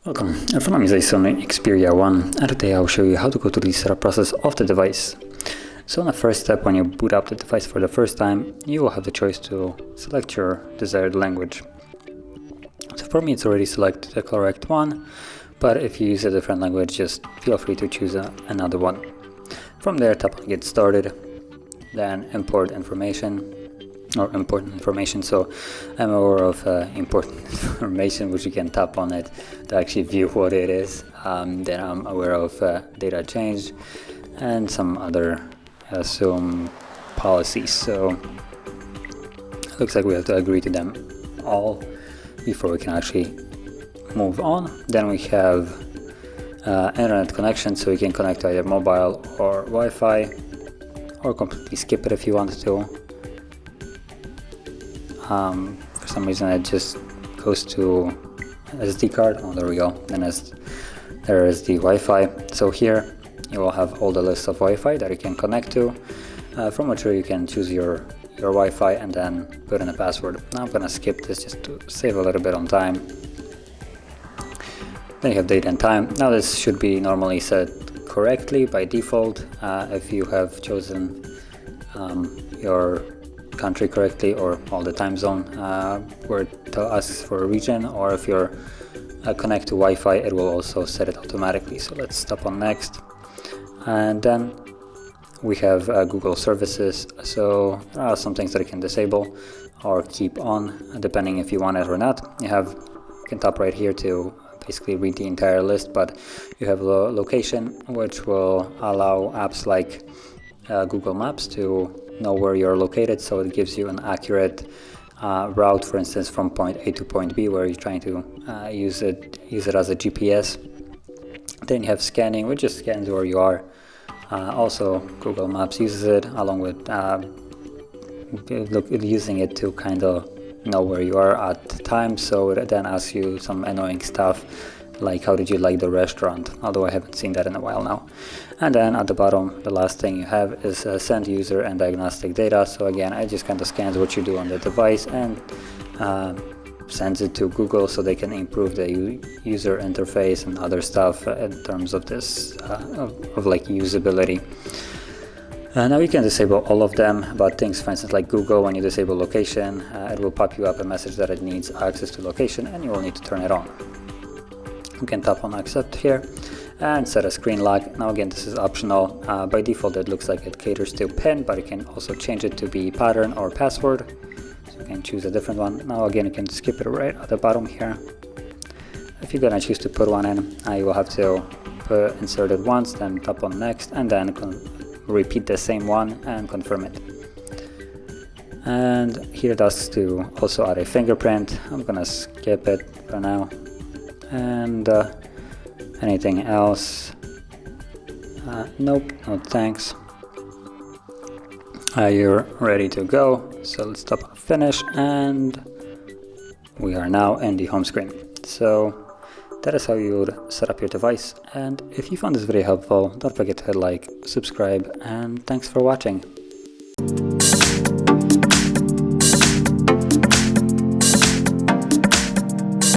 Welcome, and my name is SONY Xperia 1, and today I'll show you how to go through the setup process of the device. So in the first step, when you boot up the device for the first time, you will have the choice to select your desired language. So for me it's already selected the correct one, but if you use a different language, just feel free to choose another one. From there, tap on Get Started, then Import Information, or important information. So I'm aware of important information, which you can tap on it to actually view what it is. Then I'm aware of data change and some other assume policies. So it looks like we have to agree to them all before we can actually move on. Then we have internet connection, so we can connect to either mobile or Wi-Fi, or completely skip it if you want to. For some reason it just goes to SD card. Oh, there we go. Then there is the Wi-Fi. So here you will have all the lists of Wi-Fi that you can connect to, from which you can choose your Wi-Fi and then put in a password. Now I'm gonna skip this just to save a little bit on time. Then you have date and time. Now this should be normally set correctly by default if you have chosen your country correctly, or all the time zone where it asks for a region, or if you're connect to Wi-Fi, it will also set it automatically. So let's tap on next, and then we have Google services. So there are some things that you can disable or keep on depending if you want it or not. You can tap right here to basically read the entire list, but you have location, which will allow apps like Google Maps to know where you're located, so it gives you an accurate route, for instance from point A to point B, where you're trying to use it as a GPS. Then you have scanning, which just scans where you are. Also Google Maps uses it along with using it to kind of know where you are at the time, so it then asks you some annoying stuff like how did you like the restaurant, although I haven't seen that in a while now. And then at the bottom, the last thing you have is send user and diagnostic data. So again, it just kind of scans what you do on the device and sends it to Google so they can improve the user interface and other stuff in terms of this of like usability. Now you can disable all of them, but things, for instance, like Google, when you disable location, it will pop you up a message that it needs access to location, and you will need to turn it on. You can tap on accept here and set a screen lock. Now again, this is optional. By default it looks like it caters to PIN, but you can also change it to be pattern or password, so you can choose a different one. Now again, you can skip it right at the bottom here. If you're gonna choose to put one in, you will have to insert it once, then tap on next, and then repeat the same one and confirm it. And here it asks to also add a fingerprint. I'm gonna skip it for now. And anything else? Nope, no thanks. You're ready to go, so let's tap on finish, and we are now in the home screen. So that is how you would set up your device, and if you found this video helpful, don't forget to hit like, subscribe, and thanks for watching.